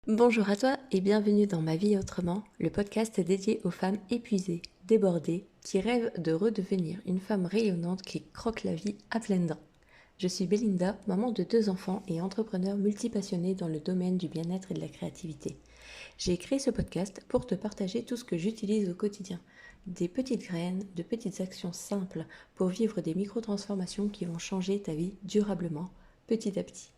Bonjour à toi et bienvenue dans Ma vie autrement, le podcast dédié aux femmes épuisées, débordées, qui rêvent de redevenir une femme rayonnante qui croque la vie à pleines dents. Je suis Belinda, maman de 2 enfants et entrepreneur multipassionnée dans le domaine du bien-être et de la créativité. J'ai créé ce podcast pour te partager tout ce que j'utilise au quotidien. Des petites graines, de petites actions simples pour vivre des micro-transformations qui vont changer ta vie durablement, petit à petit.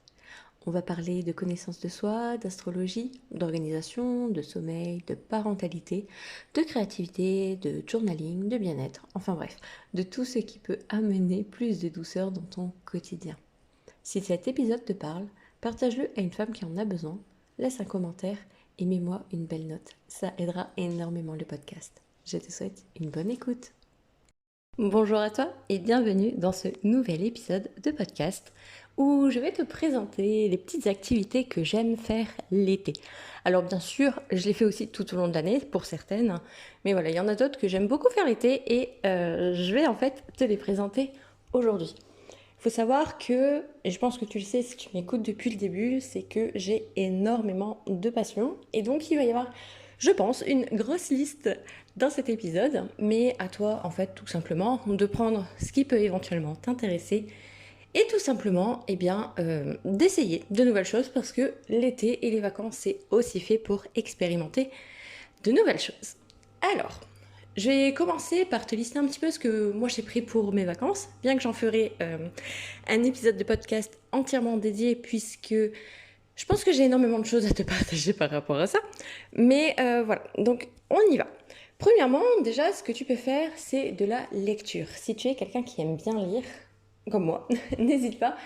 On va parler de connaissance de soi, d'astrologie, d'organisation, de sommeil, de parentalité, de créativité, de journaling, de bien-être, enfin bref, de tout ce qui peut amener plus de douceur dans ton quotidien. Si cet épisode te parle, partage-le à une femme qui en a besoin, laisse un commentaire et mets-moi une belle note. Ça aidera énormément le podcast. Je te souhaite une bonne écoute. Bonjour à toi et bienvenue dans ce nouvel épisode de podcast où je vais te présenter les petites activités que j'aime faire l'été. Alors bien sûr, je les fais aussi tout au long de l'année pour certaines, mais voilà, il y en a d'autres que j'aime beaucoup faire l'été et je vais en fait te les présenter aujourd'hui. Il faut savoir que, et je pense que tu le sais si tu m'écoutes depuis le début, c'est que j'ai énormément de passion et donc il va y avoir, je pense, une grosse liste dans cet épisode, mais à toi en fait tout simplement de prendre ce qui peut éventuellement t'intéresser et tout simplement d'essayer de nouvelles choses parce que l'été et les vacances c'est aussi fait pour expérimenter de nouvelles choses. Alors, je vais commencer par te lister un petit peu ce que moi j'ai pris pour mes vacances, bien que j'en ferai un épisode de podcast entièrement dédié puisque je pense que j'ai énormément de choses à te partager par rapport à ça. Mais voilà, donc on y va. Premièrement, déjà, ce que tu peux faire, c'est de la lecture. Si tu es quelqu'un qui aime bien lire, comme moi, n'hésite pas,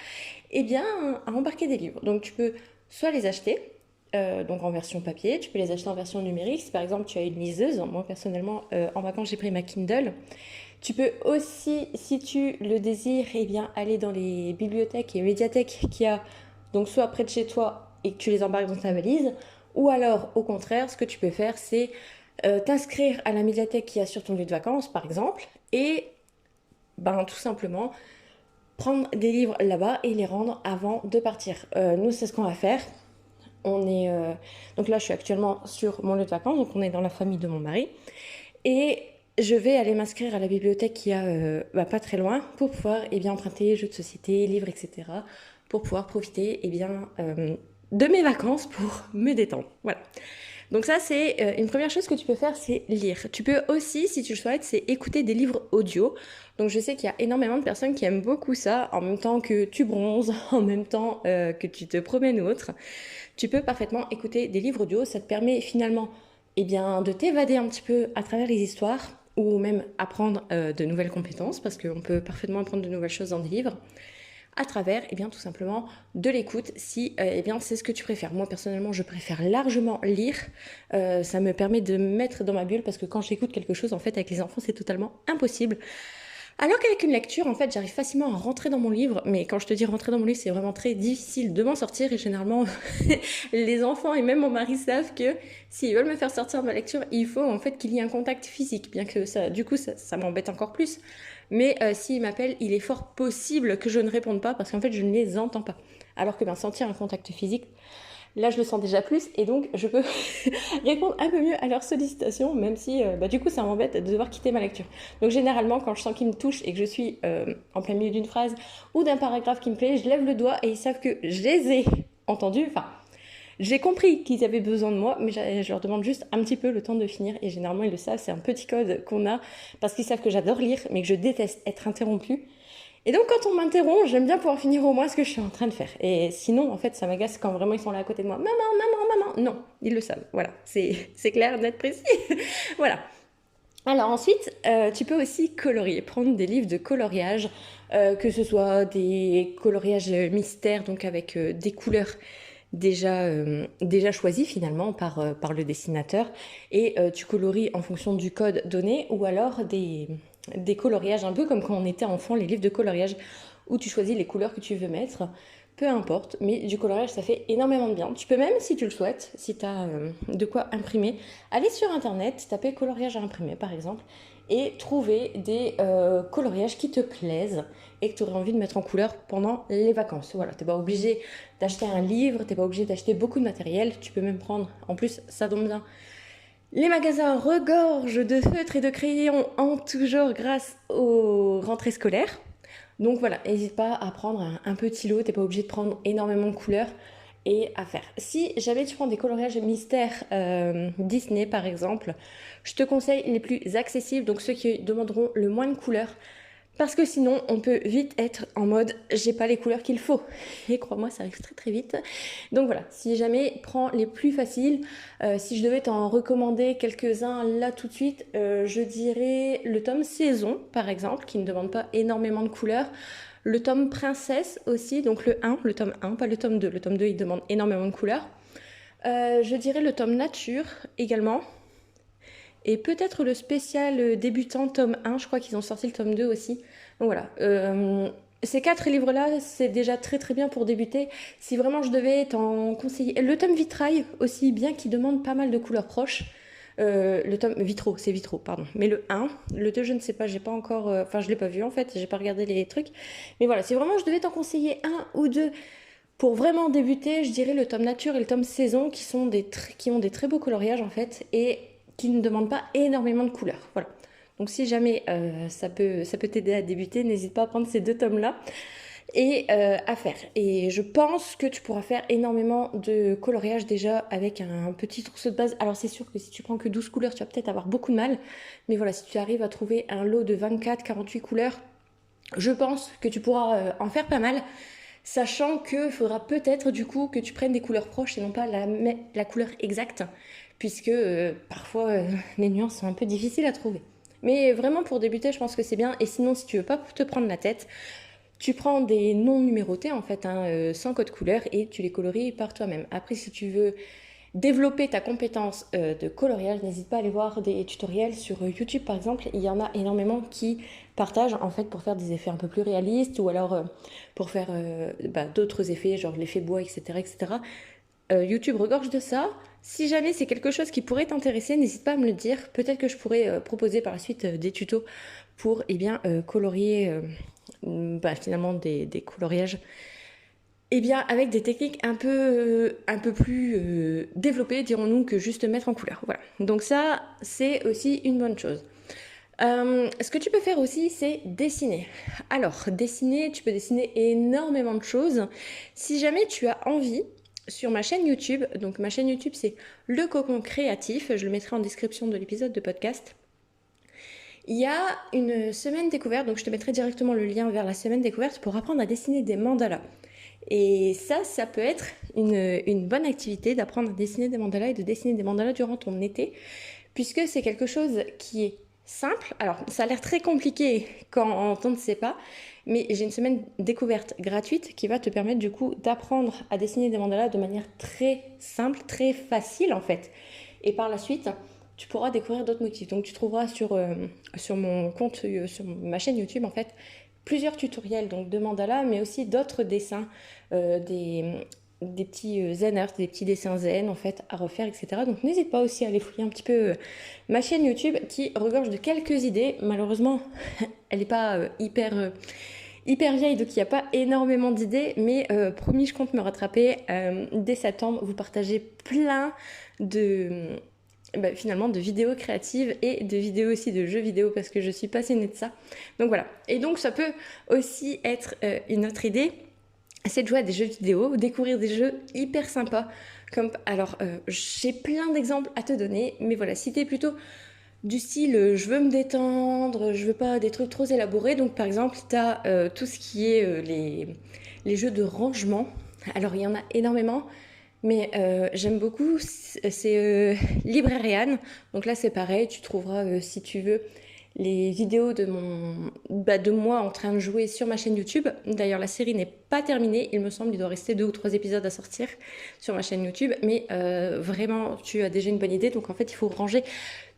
à embarquer des livres. Donc tu peux soit les acheter, donc en version papier, tu peux les acheter en version numérique. Si par exemple tu as une liseuse, moi personnellement, en vacances j'ai pris ma Kindle. Tu peux aussi, si tu le désires, aller dans les bibliothèques et médiathèques qu'il y a, donc soit près de chez toi et que tu les embarques dans ta valise, ou alors au contraire, ce que tu peux faire, c'est t'inscrire à la médiathèque qu'il y a sur ton lieu de vacances, par exemple, et tout simplement prendre des livres là-bas et les rendre avant de partir. Nous, c'est ce qu'on va faire. Donc là, je suis actuellement sur mon lieu de vacances, donc on est dans la famille de mon mari. Et je vais aller m'inscrire à la bibliothèque qui a pas très loin pour pouvoir emprunter jeux de société, livres, etc. pour pouvoir profiter de mes vacances pour me détendre. Voilà. Donc ça, c'est une première chose que tu peux faire, c'est lire. Tu peux aussi, si tu le souhaites, c'est écouter des livres audio. Donc je sais qu'il y a énormément de personnes qui aiment beaucoup ça, en même temps que tu bronzes, en même temps que tu te promènes ou autre. Tu peux parfaitement écouter des livres audio. Ça te permet finalement de t'évader un petit peu à travers les histoires ou même apprendre de nouvelles compétences parce qu'on peut parfaitement apprendre de nouvelles choses dans des livres à travers tout simplement de l'écoute si c'est ce que tu préfères. Moi personnellement je préfère largement lire, ça me permet de me mettre dans ma bulle parce que quand j'écoute quelque chose en fait avec les enfants c'est totalement impossible. Alors qu'avec une lecture, en fait, j'arrive facilement à rentrer dans mon livre, mais quand je te dis rentrer dans mon livre, c'est vraiment très difficile de m'en sortir et généralement, les enfants et même mon mari savent que s'ils veulent me faire sortir de ma lecture, il faut en fait qu'il y ait un contact physique, bien que ça, du coup, ça m'embête encore plus. Mais s'ils m'appellent, il est fort possible que je ne réponde pas parce qu'en fait, je ne les entends pas. Alors que sentir un contact physique, là je le sens déjà plus et donc je peux répondre un peu mieux à leurs sollicitations même si du coup ça m'embête de devoir quitter ma lecture. Donc généralement quand je sens qu'ils me touchent et que je suis en plein milieu d'une phrase ou d'un paragraphe qui me plaît, je lève le doigt et ils savent que je les ai entendus, j'ai compris qu'ils avaient besoin de moi, mais je leur demande juste un petit peu le temps de finir et généralement ils le savent, c'est un petit code qu'on a parce qu'ils savent que j'adore lire mais que je déteste être interrompue. Et donc quand on m'interrompt, j'aime bien pouvoir finir au moins ce que je suis en train de faire. Et sinon, en fait, ça m'agace quand vraiment ils sont là à côté de moi. Maman, maman, maman. Non, ils le savent. Voilà, c'est clair, net, précis. Voilà. Alors ensuite, tu peux aussi colorier, prendre des livres de coloriage, que ce soit des coloriages mystères, donc avec des couleurs déjà choisies finalement par le dessinateur, et tu colories en fonction du code donné, ou alors des coloriages, un peu comme quand on était enfant, les livres de coloriage, où tu choisis les couleurs que tu veux mettre, peu importe, mais du coloriage ça fait énormément de bien. Tu peux même, si tu le souhaites, si tu as de quoi imprimer, aller sur internet, taper coloriage à imprimer par exemple, et trouver des coloriages qui te plaisent et que tu aurais envie de mettre en couleur pendant les vacances. Voilà, tu n'es pas obligé d'acheter un livre, tu n'es pas obligé d'acheter beaucoup de matériel, tu peux même prendre, en plus ça tombe bien, les magasins regorgent de feutres et de crayons en tout genre grâce aux rentrées scolaires. Donc voilà, n'hésite pas à prendre un petit lot, t'es pas obligé de prendre énormément de couleurs et à faire. Si jamais tu prends des coloriages mystères Disney par exemple, je te conseille les plus accessibles, donc ceux qui demanderont le moins de couleurs. Parce que sinon, on peut vite être en mode j'ai pas les couleurs qu'il faut. Et crois-moi, ça arrive très très vite. Donc voilà, si jamais, prends les plus faciles. Si je devais t'en recommander quelques-uns là tout de suite, je dirais le tome Saison, par exemple, qui ne demande pas énormément de couleurs. Le tome Princesse aussi, donc le tome 1, pas le tome 2. Le tome 2, il demande énormément de couleurs. Je dirais le tome Nature également. Et peut-être le spécial débutant tome 1, je crois qu'ils ont sorti le tome 2 aussi. Donc voilà, ces 4 livres-là, c'est déjà très très bien pour débuter. Si vraiment je devais t'en conseiller... Le tome Vitrail aussi, bien qu'il demande pas mal de couleurs proches. Le tome Vitraux, c'est Vitraux, pardon. Mais le 1, le 2, je ne sais pas, j'ai pas encore... Enfin, je l'ai pas vu en fait, j'ai pas regardé les trucs. Mais voilà, si vraiment je devais t'en conseiller un ou deux pour vraiment débuter, je dirais le tome Nature et le tome Saison qui ont des très beaux coloriages en fait et qui ne demandent pas énormément de couleurs. Voilà. Donc si jamais ça peut t'aider à débuter, n'hésite pas à prendre ces 2 tomes-là et à faire. Et je pense que tu pourras faire énormément de coloriage déjà avec un petit trousseau de base. Alors c'est sûr que si tu prends que 12 couleurs, tu vas peut-être avoir beaucoup de mal. Mais voilà, si tu arrives à trouver un lot de 24-48 couleurs, je pense que tu pourras en faire pas mal. Sachant qu'il faudra peut-être du coup que tu prennes des couleurs proches et non pas la couleur exacte, puisque parfois les nuances sont un peu difficiles à trouver. Mais vraiment pour débuter, je pense que c'est bien. Et sinon, si tu veux pas te prendre la tête, tu prends des noms numérotés en fait, sans code couleur, et tu les colories par toi-même. Après, si tu veux développer ta compétence de coloriage, n'hésite pas à aller voir des tutoriels sur YouTube par exemple. Il y en a énormément qui partagent en fait pour faire des effets un peu plus réalistes ou alors pour faire d'autres effets genre l'effet bois, etc. etc. YouTube regorge de ça. Si jamais c'est quelque chose qui pourrait t'intéresser, n'hésite pas à me le dire. Peut-être que je pourrais proposer par la suite des tutos pour colorier finalement des coloriages avec des techniques un peu plus développées, dirons-nous, que juste mettre en couleur. Voilà. Donc ça, c'est aussi une bonne chose. Ce que tu peux faire aussi, c'est dessiner. Alors, dessiner, tu peux dessiner énormément de choses. Si jamais tu as envie, sur ma chaîne YouTube, donc ma chaîne YouTube, c'est Le Cocon Créatif, je le mettrai en description de l'épisode de podcast. Il y a une semaine découverte, donc je te mettrai directement le lien vers la semaine découverte pour apprendre à dessiner des mandalas. Et ça peut être une bonne activité d'apprendre à dessiner des mandalas et de dessiner des mandalas durant ton été, puisque c'est quelque chose qui est simple. Alors, ça a l'air très compliqué quand on ne sait pas, mais j'ai une semaine découverte gratuite qui va te permettre du coup d'apprendre à dessiner des mandalas de manière très simple, très facile en fait. Et par la suite, tu pourras découvrir d'autres motifs. Donc, tu trouveras sur mon compte, sur ma chaîne YouTube en fait, plusieurs tutoriels donc de mandalas, mais aussi d'autres dessins, des petits zen art, des petits dessins zen en fait à refaire, etc. Donc n'hésite pas aussi à aller fouiller un petit peu ma chaîne YouTube qui regorge de quelques idées. Malheureusement, elle n'est pas hyper vieille, donc il n'y a pas énormément d'idées, mais promis, je compte me rattraper. Dès septembre, vous partagez plein de... finalement de vidéos créatives et de vidéos aussi de jeux vidéo parce que je suis passionnée de ça. Donc voilà. Et donc ça peut aussi être une autre idée, c'est de jouer à des jeux vidéo, découvrir des jeux hyper sympas. J'ai plein d'exemples à te donner, mais voilà, si t'es plutôt du style je veux me détendre, je veux pas des trucs trop élaborés, donc par exemple t'as tout ce qui est les jeux de rangement. Alors il y en a énormément. Mais j'aime beaucoup, c'est Librarian. Donc là c'est pareil, tu trouveras si tu veux les vidéos de moi en train de jouer sur ma chaîne YouTube. D'ailleurs la série n'est pas terminée, il me semble, il doit rester 2 ou 3 épisodes à sortir sur ma chaîne YouTube. Mais vraiment tu as déjà une bonne idée, donc en fait il faut ranger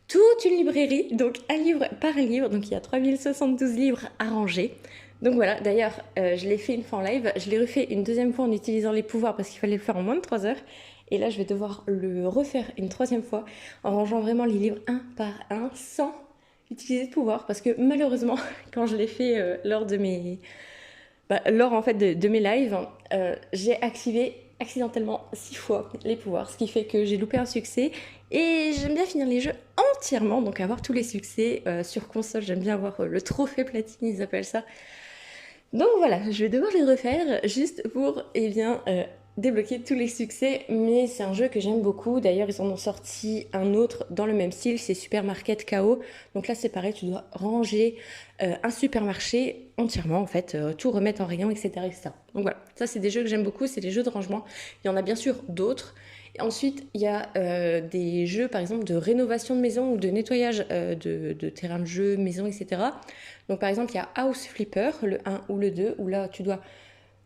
toute une librairie, donc un livre par livre. Donc il y a 3072 livres à ranger. Donc voilà, d'ailleurs, je l'ai fait une fois en live, je l'ai refait une deuxième fois en utilisant les pouvoirs parce qu'il fallait le faire en moins de 3 heures. Et là, je vais devoir le refaire une troisième fois en rangeant vraiment les livres un par un sans utiliser de pouvoir parce que malheureusement, quand je l'ai fait lors de mes lors en fait de mes lives, j'ai activé accidentellement 6 fois les pouvoirs, ce qui fait que j'ai loupé un succès. Et j'aime bien finir les jeux entièrement, donc avoir tous les succès sur console. J'aime bien avoir le trophée platine, ils appellent ça. Donc voilà, je vais devoir les refaire juste pour débloquer tous les succès, mais c'est un jeu que j'aime beaucoup. D'ailleurs, ils en ont sorti un autre dans le même style, c'est Supermarket KO. Donc là, c'est pareil, tu dois ranger un supermarché entièrement, en fait, tout remettre en rayon, etc., etc. Donc voilà, ça, c'est des jeux que j'aime beaucoup, c'est des jeux de rangement. Il y en a bien sûr d'autres. Et ensuite, il y a des jeux, par exemple, de rénovation de maison ou de nettoyage de terrain de jeu, maison, etc. Donc par exemple, il y a House Flipper, le 1 ou le 2, où là, tu dois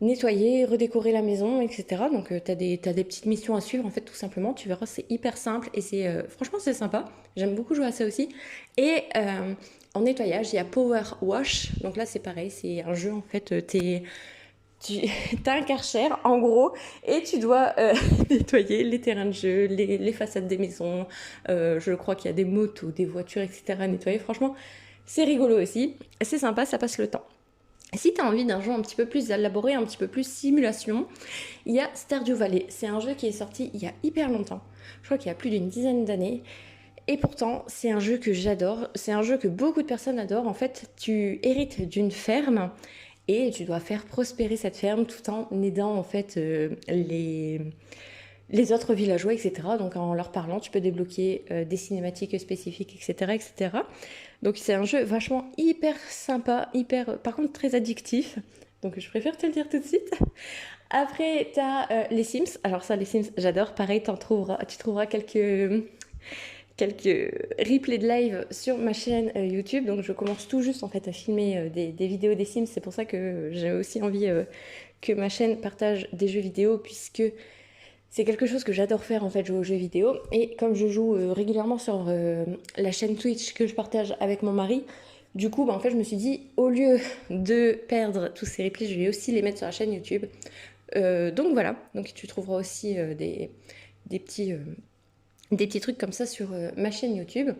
nettoyer, redécorer la maison, etc. Donc t'as des petites missions à suivre, en fait, tout simplement. Tu verras, c'est hyper simple et franchement, c'est sympa. J'aime beaucoup jouer à ça aussi. Et en nettoyage, il y a Power Wash. Donc là, c'est pareil, c'est un jeu, en fait, tu as un Karcher en gros et tu dois nettoyer les terrains de jeu, les façades des maisons, je crois qu'il y a des motos, des voitures, etc. à nettoyer. Franchement, c'est rigolo aussi, c'est sympa, ça passe le temps. Si tu as envie d'un jeu un petit peu plus élaboré, un petit peu plus simulation, il y a Stardew Valley. C'est un jeu qui est sorti il y a hyper longtemps, je crois qu'il y a plus d'une dizaine d'années. Et pourtant, c'est un jeu que j'adore, c'est un jeu que beaucoup de personnes adorent. En fait, tu hérites d'une ferme et tu dois faire prospérer cette ferme tout en aidant en fait les autres villageois, etc. Donc en leur parlant, tu peux débloquer des cinématiques spécifiques, etc., etc. Donc c'est un jeu vachement hyper sympa, hyper, par contre très addictif. Donc je préfère te le dire tout de suite. Après, t'as les Sims. Alors ça, les Sims, j'adore. Pareil, tu trouveras quelques replays de live sur ma chaîne YouTube. Donc je commence tout juste en fait à filmer des vidéos des Sims. C'est pour ça que j'ai aussi envie que ma chaîne partage des jeux vidéo puisque c'est quelque chose que j'adore faire en fait, jouer aux jeux vidéo. Et comme je joue régulièrement sur la chaîne Twitch que je partage avec mon mari, du coup en fait je me suis dit au lieu de perdre tous ces replays, je vais aussi les mettre sur la chaîne YouTube. Donc voilà, donc tu trouveras aussi des petits des petits trucs comme ça sur ma chaîne YouTube.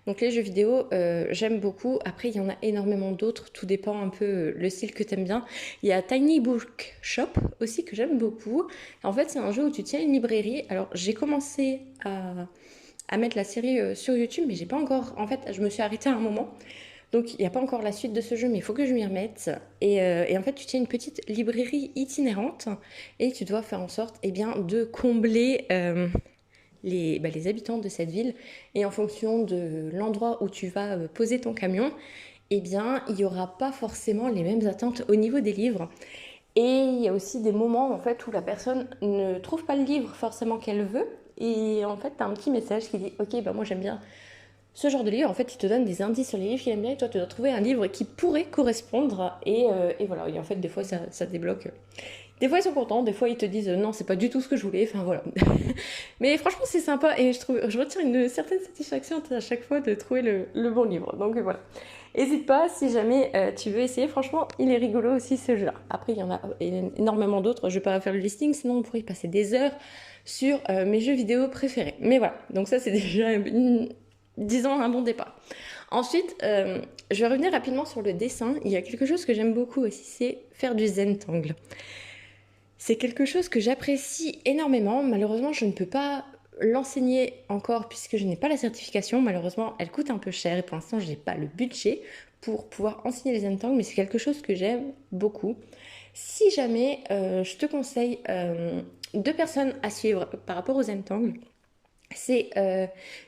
Donc les jeux vidéo, j'aime beaucoup. Après, il y en a énormément d'autres. Tout dépend un peu le style que t'aimes bien. Il y a Tiny Book Shop aussi que j'aime beaucoup. En fait, c'est un jeu où tu tiens une librairie. Alors, j'ai commencé à mettre la série sur YouTube, mais j'ai pas encore... En fait, je me suis arrêtée à un moment. Donc, il n'y a pas encore la suite de ce jeu, mais il faut que je m'y remette. Et en fait, tu tiens une petite librairie itinérante et tu dois faire en sorte de combler les habitants de cette ville. Et en fonction de l'endroit où tu vas poser ton camion, il n'y aura pas forcément les mêmes attentes au niveau des livres. Et il y a aussi des moments en fait où la personne ne trouve pas le livre forcément qu'elle veut. Et en fait, tu as un petit message qui dit « Ok, moi j'aime bien ce genre de livre. » En fait, il te donne des indices sur les livres qu'il aime bien et toi, tu dois trouver un livre qui pourrait correspondre. Et voilà, et en fait, des fois, ça débloque. Des fois ils sont contents, des fois ils te disent non c'est pas du tout ce que je voulais, enfin voilà. Mais franchement c'est sympa et je retire une certaine satisfaction à chaque fois de trouver le bon livre. Donc voilà. N'hésite pas si jamais tu veux essayer, franchement il est rigolo aussi ce jeu-là. Après il y en a énormément d'autres, je vais pas faire le listing sinon on pourrait y passer des heures sur mes jeux vidéo préférés. Mais voilà, donc ça c'est déjà disons un bon départ. Ensuite, je vais revenir rapidement sur le dessin. Il y a quelque chose que j'aime beaucoup aussi, c'est faire du Zentangle. C'est quelque chose que j'apprécie énormément. Malheureusement, je ne peux pas l'enseigner encore puisque je n'ai pas la certification. Malheureusement, elle coûte un peu cher et pour l'instant, je n'ai pas le budget pour pouvoir enseigner les Zentangle, mais c'est quelque chose que j'aime beaucoup. Si jamais, je te conseille 2 personnes à suivre par rapport aux Zentangle. C'est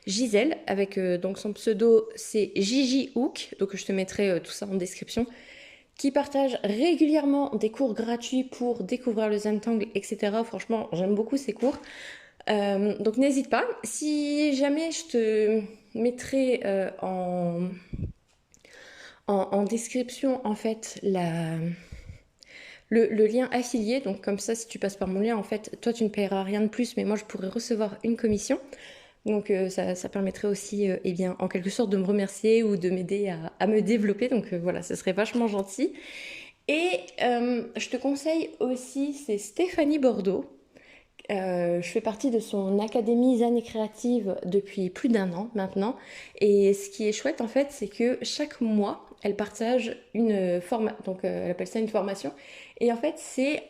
Gisèle, avec donc son pseudo, c'est Gigi Hook, donc je te mettrai tout ça en description, qui partage régulièrement des cours gratuits pour découvrir le Zentangle, etc. Franchement, j'aime beaucoup ces cours. Donc n'hésite pas. Si jamais je te mettrai en description en fait le lien affilié, donc comme ça si tu passes par mon lien en fait toi tu ne paieras rien de plus mais moi je pourrais recevoir une commission. Donc ça permettrait aussi en quelque sorte de me remercier ou de m'aider à me développer. Donc voilà, ce serait vachement gentil. Et je te conseille aussi, c'est Stéphanie Bordeaux. Je fais partie de son académie Zen et Créative depuis plus d'1 an maintenant. Et ce qui est chouette en fait, c'est que chaque mois, elle partage une formation. Donc elle appelle ça une formation. Et en fait, c'est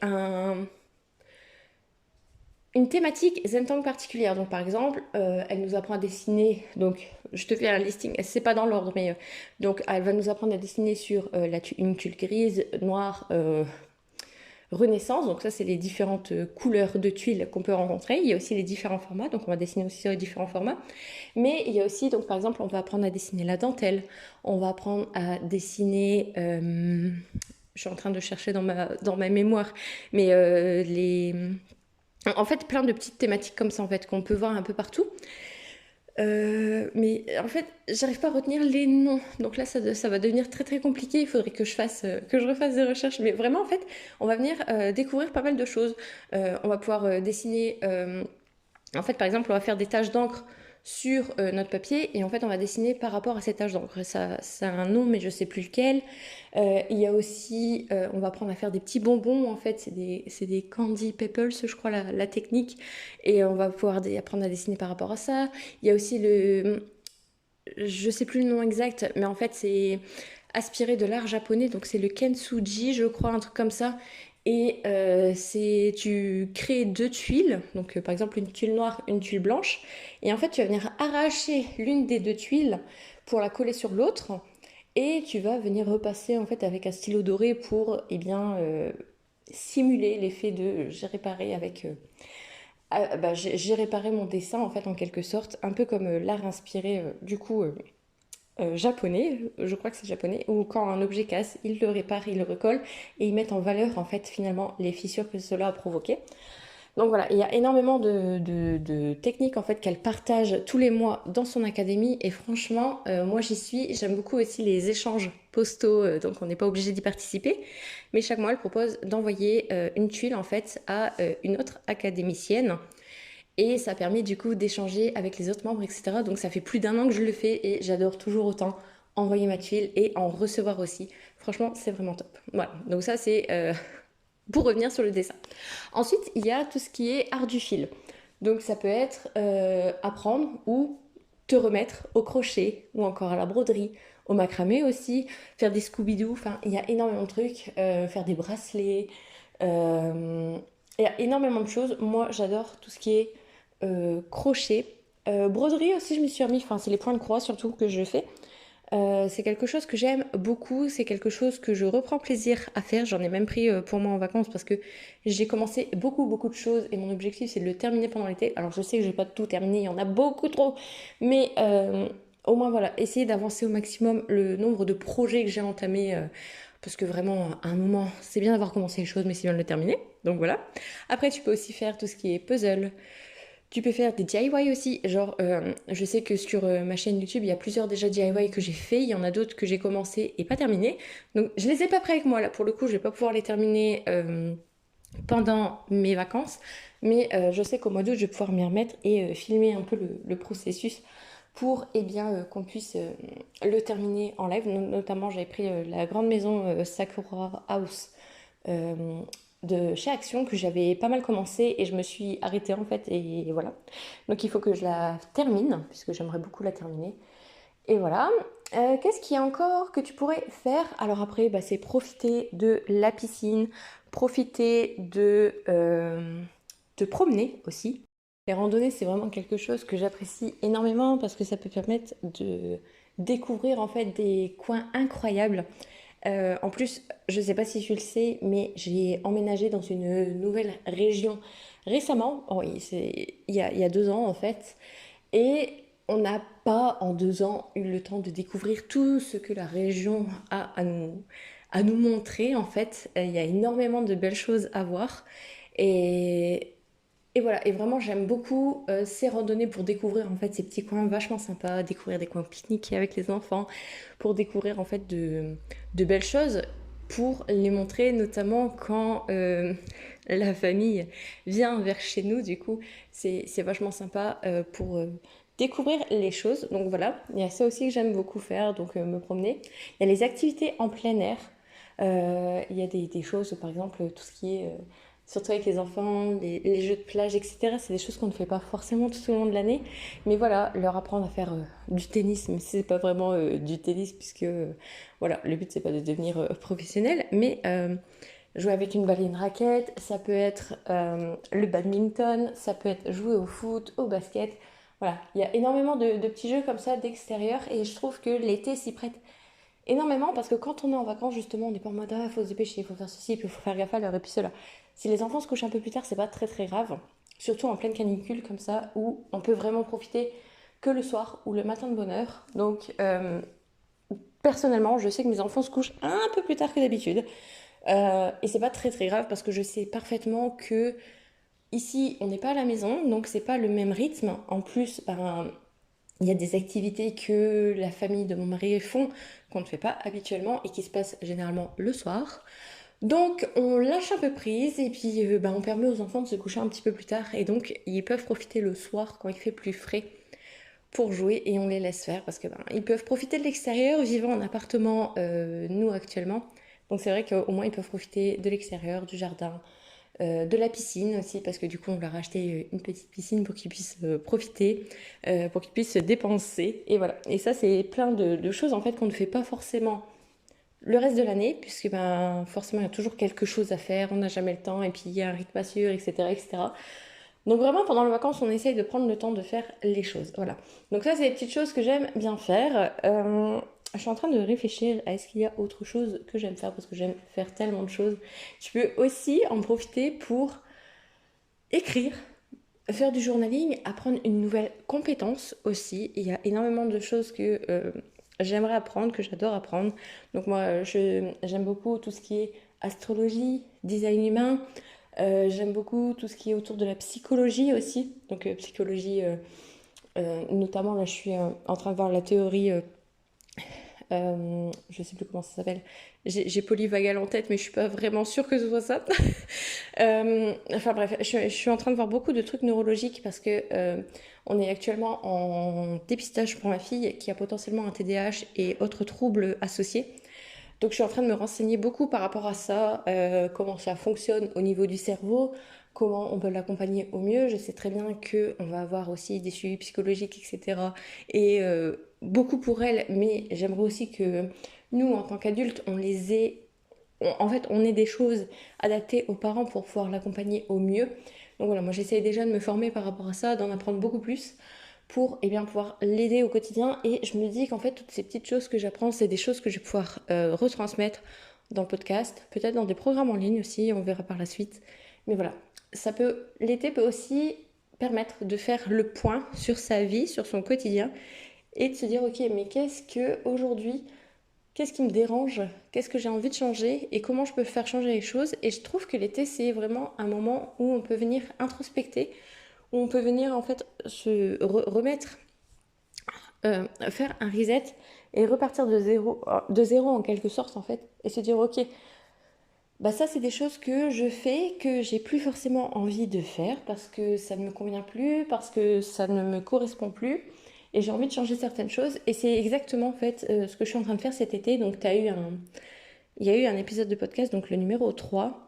une thématique Zentank particulière. Donc par exemple, elle nous apprend à dessiner. Donc je te fais un listing. C'est pas dans l'ordre, mais donc elle va nous apprendre à dessiner sur une tuile grise, noire. Renaissance, donc ça c'est les différentes couleurs de tuiles qu'on peut rencontrer. Il y a aussi les différents formats, donc on va dessiner aussi sur les différents formats. Mais il y a aussi, donc par exemple, on va apprendre à dessiner la dentelle, on va apprendre à dessiner, je suis en train de chercher dans ma mémoire, mais en fait plein de petites thématiques comme ça en fait qu'on peut voir un peu partout. Mais en fait, j'arrive pas à retenir les noms. Donc là, ça va devenir très très compliqué. Il faudrait que je refasse des recherches. Mais vraiment, en fait, on va venir découvrir pas mal de choses. On va pouvoir dessiner. En fait, par exemple, on va faire des taches d'encre sur notre papier et en fait, on va dessiner par rapport à ces taches d'encre. Ça a un nom, mais je sais plus lequel. Il y a aussi, on va apprendre à faire des petits bonbons. En fait, c'est des candy pepples, je crois, la technique. Et on va pouvoir apprendre à dessiner par rapport à ça. Il y a aussi je sais plus le nom exact, mais en fait, c'est aspiré de l'art japonais. Donc, c'est le kintsugi, je crois, un truc comme ça. Et tu crées 2 tuiles, donc par exemple une tuile noire, une tuile blanche, et en fait tu vas venir arracher l'une des 2 tuiles pour la coller sur l'autre, et tu vas venir repasser en fait avec un stylo doré pour simuler l'effet de j'ai réparé mon dessin en fait en quelque sorte, un peu comme l'art inspiré japonais, je crois que c'est japonais, où quand un objet casse, ils le réparent, ils le recollent et ils mettent en valeur en fait finalement les fissures que cela a provoquées. Donc voilà, il y a énormément de techniques en fait qu'elle partage tous les mois dans son académie et franchement, moi j'y suis. J'aime beaucoup aussi les échanges postaux, donc on n'est pas obligé d'y participer, mais chaque mois elle propose d'envoyer une tuile en fait à une autre académicienne et ça permet du coup d'échanger avec les autres membres, etc. Donc ça fait plus d'1 an que je le fais et j'adore toujours autant envoyer ma tuile et en recevoir aussi. Franchement, c'est vraiment top. Voilà, donc ça c'est pour revenir sur le dessin. Ensuite, il y a tout ce qui est art du fil. Donc ça peut être apprendre ou te remettre au crochet ou encore à la broderie, au macramé aussi, faire des Scooby-Doo, enfin il y a énormément de trucs, faire des bracelets, il y a énormément de choses. Moi j'adore tout ce qui est crochet. Broderie aussi je m'y suis remis, enfin c'est les points de croix surtout que je fais. C'est quelque chose que j'aime beaucoup, c'est quelque chose que je reprends plaisir à faire. J'en ai même pris pour moi en vacances parce que j'ai commencé beaucoup de choses et mon objectif c'est de le terminer pendant l'été. Alors je sais que je vais pas tout terminer, il y en a beaucoup trop, mais au moins voilà, essayer d'avancer au maximum le nombre de projets que j'ai entamés parce que vraiment à un moment c'est bien d'avoir commencé les choses mais c'est bien de le terminer. Donc voilà. Après tu peux aussi faire tout ce qui est puzzle. Tu peux faire des DIY aussi, genre je sais que sur ma chaîne YouTube il y a plusieurs déjà DIY que j'ai fait, il y en a d'autres que j'ai commencé et pas terminé, donc je les ai pas prêts avec moi là pour le coup, je vais pas pouvoir les terminer pendant mes vacances, mais je sais qu'au mois d'août je vais pouvoir m'y remettre et filmer un peu le processus pour qu'on puisse le terminer en live. Notamment j'avais pris la grande maison Sakura House euh, de chez Action que j'avais pas mal commencé et je me suis arrêtée en fait et voilà. Donc il faut que je la termine puisque j'aimerais beaucoup la terminer. Et voilà. Qu'est-ce qu'il y a encore que tu pourrais faire? Alors après, c'est profiter de la piscine, profiter de te promener aussi. Les randonnées, c'est vraiment quelque chose que j'apprécie énormément parce que ça peut permettre de découvrir en fait des coins incroyables. En plus, je ne sais pas si tu le sais, mais j'ai emménagé dans une nouvelle région récemment. Oh oui, il y a 2 ans en fait. Et on n'a pas en 2 ans eu le temps de découvrir tout ce que la région a à nous montrer en fait. Il y a énormément de belles choses à voir. Et, et voilà, et vraiment j'aime beaucoup ces randonnées pour découvrir en fait ces petits coins vachement sympas, découvrir des coins pique-nique avec les enfants, pour découvrir en fait de belles choses, pour les montrer notamment quand la famille vient vers chez nous, du coup c'est vachement sympa pour découvrir les choses. Donc voilà, il y a ça aussi que j'aime beaucoup faire, donc me promener. Il y a les activités en plein air, il y a des choses, par exemple tout ce qui est surtout avec les enfants, les jeux de plage, etc. C'est des choses qu'on ne fait pas forcément tout au long de l'année. Mais voilà, leur apprendre à faire du tennis, mais c'est pas vraiment du tennis, puisque voilà, le but c'est pas de devenir professionnel, mais jouer avec une balle et une raquette, ça peut être le badminton, ça peut être jouer au foot, au basket. Voilà, il y a énormément de petits jeux comme ça d'extérieur et je trouve que l'été s'y prête énormément parce que quand on est en vacances, justement, on n'est pas en mode il faut se dépêcher, il faut faire ceci, puis il faut faire gaffe à l'heure et puis cela. Si les enfants se couchent un peu plus tard, c'est pas très très grave, surtout en pleine canicule comme ça où on peut vraiment profiter que le soir ou le matin de bonne heure. Donc, personnellement, je sais que mes enfants se couchent un peu plus tard que d'habitude. Et c'est pas très très grave parce que je sais parfaitement que ici on n'est pas à la maison, donc c'est pas le même rythme. En plus, ben, il y a des activités que la famille de mon mari font qu'on ne fait pas habituellement et qui se passent généralement le soir. Donc on lâche un peu prise et puis ben, on permet aux enfants de se coucher un petit peu plus tard et donc ils peuvent profiter le soir quand il fait plus frais pour jouer et on les laisse faire parce que ben, ils peuvent profiter de l'extérieur vivant en appartement nous actuellement. Donc c'est vrai qu'au moins ils peuvent profiter de l'extérieur, du jardin, de la piscine aussi parce que du coup on leur a acheté une petite piscine pour qu'ils puissent profiter, pour qu'ils puissent se dépenser et voilà. Et ça c'est plein de choses en fait qu'on ne fait pas forcément le reste de l'année puisque ben forcément il y a toujours quelque chose à faire, on n'a jamais le temps et puis il y a un rythme à suivre, etc., etc. Donc vraiment pendant les vacances on essaye de prendre le temps de faire les choses, voilà. Donc ça c'est des petites choses que j'aime bien faire. Je suis en train de réfléchir à est-ce qu'il y a autre chose que j'aime faire parce que j'aime faire tellement de choses. Tu peux aussi en profiter pour écrire, faire du journaling, apprendre une nouvelle compétence aussi. Il y a énormément de choses que j'aimerais apprendre, que j'adore apprendre. Donc moi j'aime beaucoup tout ce qui est astrologie, design humain. J'aime beaucoup tout ce qui est autour de la psychologie aussi. Donc psychologie, notamment là je suis en train de voir la théorie je sais plus comment ça s'appelle. J'ai polyvagal en tête, mais je suis pas vraiment sûre que ce soit ça. Enfin bref, je suis en train de voir beaucoup de trucs neurologiques parce que on est actuellement en dépistage pour ma fille qui a potentiellement un TDAH et autres troubles associés. Donc je suis en train de me renseigner beaucoup par rapport à ça, comment ça fonctionne au niveau du cerveau, comment on peut l'accompagner au mieux. Je sais très bien qu'on va avoir aussi des suivis psychologiques, etc. Et beaucoup pour elle, mais j'aimerais aussi que nous, en tant qu'adultes, on les ait... En fait, on ait des choses adaptées aux parents pour pouvoir l'accompagner au mieux. Donc voilà, moi j'essaye déjà de me former par rapport à ça, d'en apprendre beaucoup plus pour bien, pouvoir l'aider au quotidien. Et je me dis qu'en fait, toutes ces petites choses que j'apprends, c'est des choses que je vais pouvoir retransmettre dans le podcast, peut-être dans des programmes en ligne aussi, on verra par la suite. Mais voilà, l'été peut aussi permettre de faire le point sur sa vie, sur son quotidien, et de se dire, ok, mais qu'est-ce qui me dérange, qu'est-ce que j'ai envie de changer, et comment je peux faire changer les choses. Et je trouve que l'été, c'est vraiment un moment où on peut venir introspecter, où on peut venir en fait se remettre, faire un reset et repartir de zéro en quelque sorte en fait, et se dire ok, bah ça c'est des choses que je fais, que j'ai plus forcément envie de faire parce que ça ne me convient plus, parce que ça ne me correspond plus, et j'ai envie de changer certaines choses. Et c'est exactement en fait ce que je suis en train de faire cet été. Donc il y a eu un épisode de podcast, donc le numéro 3,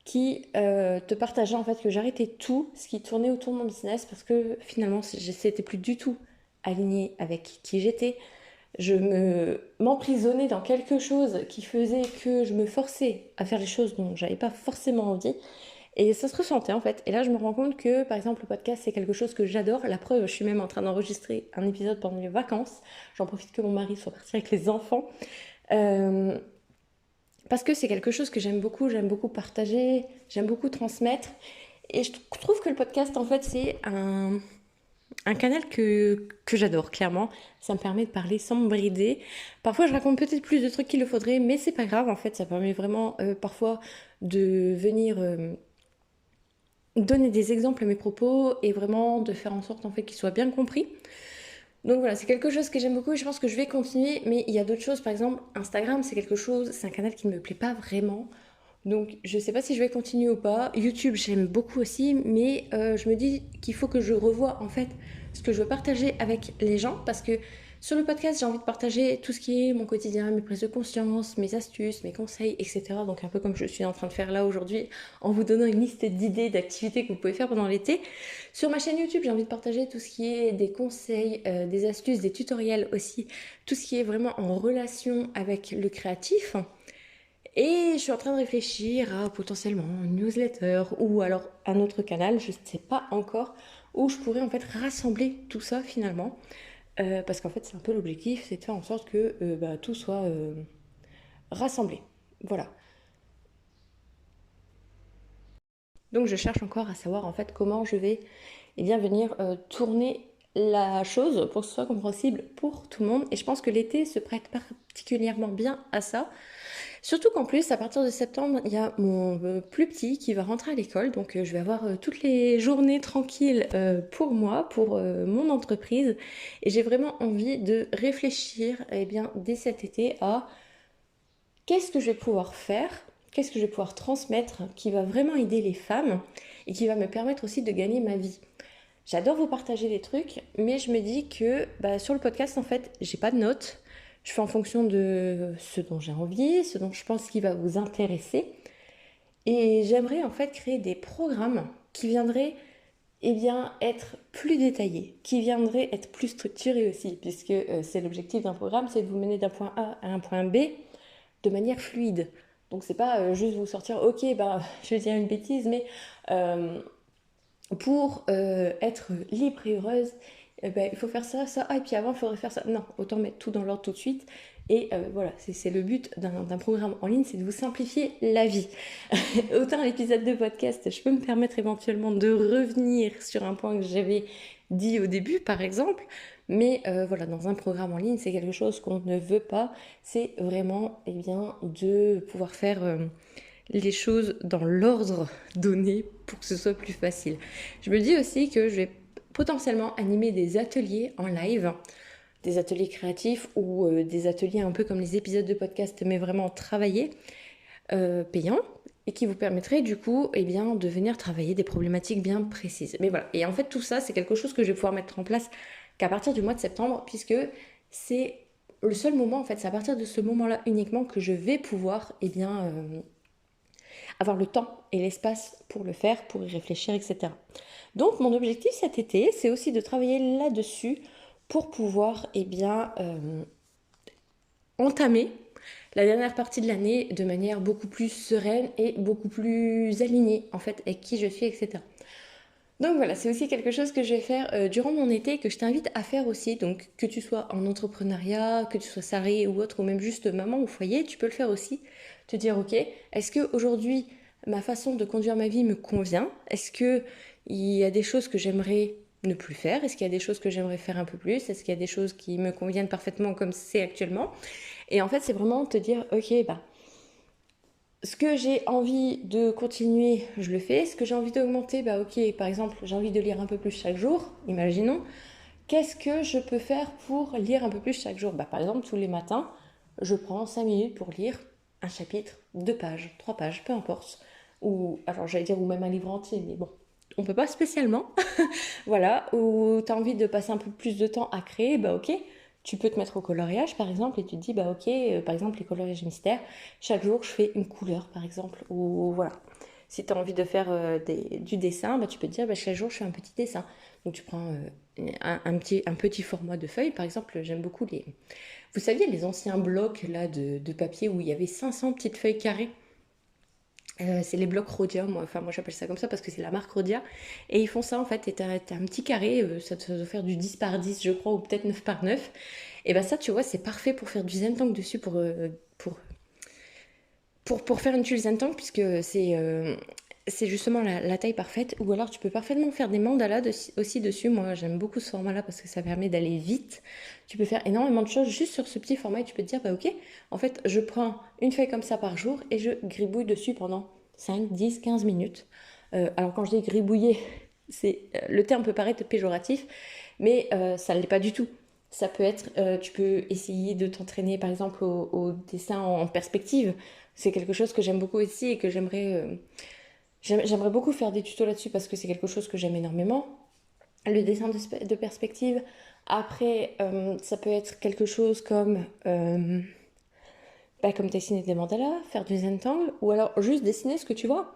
qui te partageait en fait que j'arrêtais tout ce qui tournait autour de mon business parce que finalement c'était plus du tout aligné avec qui j'étais. M'emprisonnais dans quelque chose qui faisait que je me forçais à faire les choses dont j'avais pas forcément envie. Et ça se ressentait en fait. Et là je me rends compte que par exemple le podcast c'est quelque chose que j'adore. La preuve, je suis même en train d'enregistrer un épisode pendant les vacances. J'en profite que mon mari soit parti avec les enfants. Parce que c'est quelque chose que j'aime beaucoup partager, j'aime beaucoup transmettre. Et je trouve que le podcast, en fait, c'est un canal que j'adore, clairement. Ça me permet de parler sans me brider. Parfois, je raconte peut-être plus de trucs qu'il le faudrait, mais c'est pas grave, en fait. Ça permet vraiment, parfois, de venir donner des exemples à mes propos et vraiment de faire en sorte, en fait, qu'ils soient bien compris. Donc voilà, c'est quelque chose que j'aime beaucoup et je pense que je vais continuer. Mais il y a d'autres choses, par exemple, Instagram, c'est un canal qui ne me plaît pas vraiment. Donc je sais pas si je vais continuer ou pas. YouTube, j'aime beaucoup aussi, mais je me dis qu'il faut que je revoie en fait ce que je veux partager avec les gens parce que Sur le podcast, j'ai envie de partager tout ce qui est mon quotidien, mes prises de conscience, mes astuces, mes conseils, etc. Donc un peu comme je suis en train de faire là aujourd'hui, en vous donnant une liste d'idées, d'activités que vous pouvez faire pendant l'été. Sur ma chaîne YouTube, j'ai envie de partager tout ce qui est des conseils, des astuces, des tutoriels aussi, tout ce qui est vraiment en relation avec le créatif. Et je suis en train de réfléchir à potentiellement une newsletter ou alors un autre canal, je ne sais pas encore, où je pourrais en fait rassembler tout ça finalement. Parce qu'en fait, c'est un peu l'objectif, c'est de faire en sorte que tout soit rassemblé. Voilà. Donc je cherche encore à savoir en fait comment je vais venir tourner la chose pour que ce soit compréhensible pour tout le monde. Et je pense que l'été se prête particulièrement bien à ça. Surtout qu'en plus, à partir de septembre, il y a mon plus petit qui va rentrer à l'école. Donc je vais avoir toutes les journées tranquilles pour moi, pour mon entreprise. Et j'ai vraiment envie de réfléchir dès cet été à qu'est-ce que je vais pouvoir faire, qu'est-ce que je vais pouvoir transmettre qui va vraiment aider les femmes et qui va me permettre aussi de gagner ma vie. J'adore vous partager des trucs, mais je me dis que sur le podcast, en fait, j'ai pas de notes. Je fais en fonction de ce dont j'ai envie, ce dont je pense qui va vous intéresser. Et j'aimerais en fait créer des programmes qui viendraient être plus détaillés, qui viendraient être plus structurés aussi, puisque c'est l'objectif d'un programme, c'est de vous mener d'un point A à un point B de manière fluide. Donc c'est pas juste vous sortir, ok, je vais dire une bêtise, mais pour être libre et heureuse, il faut faire ça, ça, et puis avant il faudrait faire ça. Non, autant mettre tout dans l'ordre tout de suite. Et voilà, c'est le but d'un programme en ligne, c'est de vous simplifier la vie. Autant l'épisode de podcast, je peux me permettre éventuellement de revenir sur un point que j'avais dit au début, par exemple. Mais voilà, dans un programme en ligne, c'est quelque chose qu'on ne veut pas. C'est vraiment de pouvoir faire les choses dans l'ordre donné pour que ce soit plus facile. Je me dis aussi que je vais potentiellement animer des ateliers en live, des ateliers créatifs ou des ateliers un peu comme les épisodes de podcast, mais vraiment travaillés, payants, et qui vous permettraient du coup de venir travailler des problématiques bien précises. Mais voilà, et en fait tout ça c'est quelque chose que je vais pouvoir mettre en place qu'à partir du mois de septembre, puisque c'est le seul moment, en fait, c'est à partir de ce moment-là uniquement que je vais pouvoir avoir le temps et l'espace pour le faire, pour y réfléchir, etc. Donc mon objectif cet été, c'est aussi de travailler là-dessus pour pouvoir entamer la dernière partie de l'année de manière beaucoup plus sereine et beaucoup plus alignée en fait avec qui je suis, etc. Donc voilà, c'est aussi quelque chose que je vais faire durant mon été, que je t'invite à faire aussi. Donc que tu sois en entrepreneuriat, que tu sois salarié ou autre, ou même juste maman au foyer, tu peux le faire aussi. Te dire, ok, est-ce que aujourd'hui ma façon de conduire ma vie me convient? Est-ce que il y a des choses que j'aimerais ne plus faire? Est-ce qu'il y a des choses que j'aimerais faire un peu plus? Est-ce qu'il y a des choses qui me conviennent parfaitement comme c'est actuellement? Et en fait, c'est vraiment te dire, ok, ce que j'ai envie de continuer, je le fais. Ce que j'ai envie d'augmenter, ok, par exemple, j'ai envie de lire un peu plus chaque jour, imaginons. Qu'est-ce que je peux faire pour lire un peu plus chaque jour? Par exemple, tous les matins, je prends 5 minutes pour lire un chapitre, 2 pages, 3 pages, peu importe. Ou, alors j'allais dire, ou même un livre entier, mais bon, on peut pas spécialement. Voilà, ou tu as envie de passer un peu plus de temps à créer, ok, tu peux te mettre au coloriage par exemple et tu te dis, ok, par exemple les coloriages mystères, chaque jour je fais une couleur par exemple, ou voilà. Si tu as envie de faire du dessin, tu peux te dire, chaque jour je fais un petit dessin. Donc tu prends un petit format de feuille, par exemple, j'aime beaucoup les... Vous saviez les anciens blocs là de papier où il y avait 500 petites feuilles carrées. C'est les blocs Rhodia, moi j'appelle ça comme ça parce que c'est la marque Rhodia. Et ils font ça en fait, et t'as un petit carré, ça doit faire du 10 par 10 je crois, ou peut-être 9 par 9. Et ça tu vois, c'est parfait pour faire du zen tank dessus, pour faire une tuile zen tank, puisque c'est justement la taille parfaite. Ou alors tu peux parfaitement faire des mandalas aussi dessus. Moi j'aime beaucoup ce format là parce que ça permet d'aller vite. Tu peux faire énormément de choses juste sur ce petit format et tu peux te dire, ok, en fait je prends une feuille comme ça par jour et je gribouille dessus pendant 5, 10, 15 minutes. Alors quand je dis gribouiller, le terme peut paraître péjoratif, mais ça ne l'est pas du tout. Ça peut être, tu peux essayer de t'entraîner par exemple au dessin en perspective. C'est quelque chose que j'aime beaucoup aussi et que j'aimerais beaucoup faire des tutos là-dessus parce que c'est quelque chose que j'aime énormément. le dessin de perspective. Après, ça peut être quelque chose comme dessiner des mandalas, faire du zentangle, ou alors juste dessiner ce que tu vois.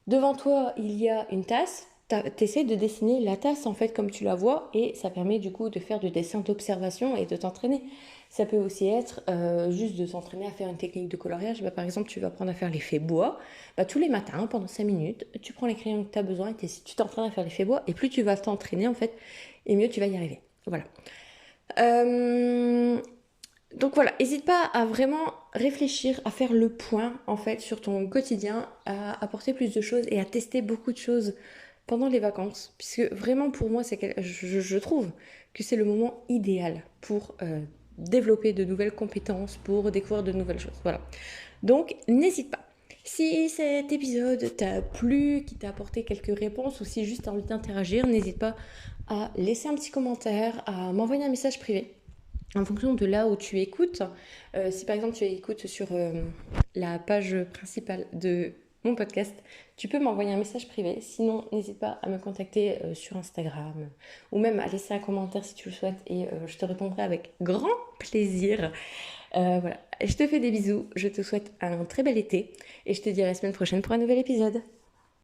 Devant toi, il y a une tasse, t'essaies de dessiner la tasse en fait comme tu la vois, et ça permet du coup de faire du dessin d'observation et de t'entraîner. Ça peut aussi être juste de s'entraîner à faire une technique de coloriage. Par exemple, tu vas apprendre à faire l'effet bois. Tous les matins, pendant 5 minutes, tu prends les crayons que tu as besoin et tu t'entraînes à faire l'effet bois. Et plus tu vas t'entraîner en fait, et mieux tu vas y arriver. Voilà. Donc voilà, n'hésite pas à vraiment réfléchir, à faire le point en fait sur ton quotidien, à apporter plus de choses et à tester beaucoup de choses pendant les vacances. Puisque vraiment pour moi, je trouve que c'est le moment idéal pour développer de nouvelles compétences, pour découvrir de nouvelles choses. Voilà. Donc n'hésite pas. Si cet épisode t'a plu, qui t'a apporté quelques réponses ou si juste t'as envie d'interagir, n'hésite pas à laisser un petit commentaire, à m'envoyer un message privé en fonction de là où tu écoutes. Si par exemple tu écoutes sur la page principale de mon podcast, tu peux m'envoyer un message privé. Sinon, n'hésite pas à me contacter sur Instagram ou même à laisser un commentaire si tu le souhaites et je te répondrai avec grand plaisir. Voilà, je te fais des bisous, je te souhaite un très bel été et je te dis à la semaine prochaine pour un nouvel épisode.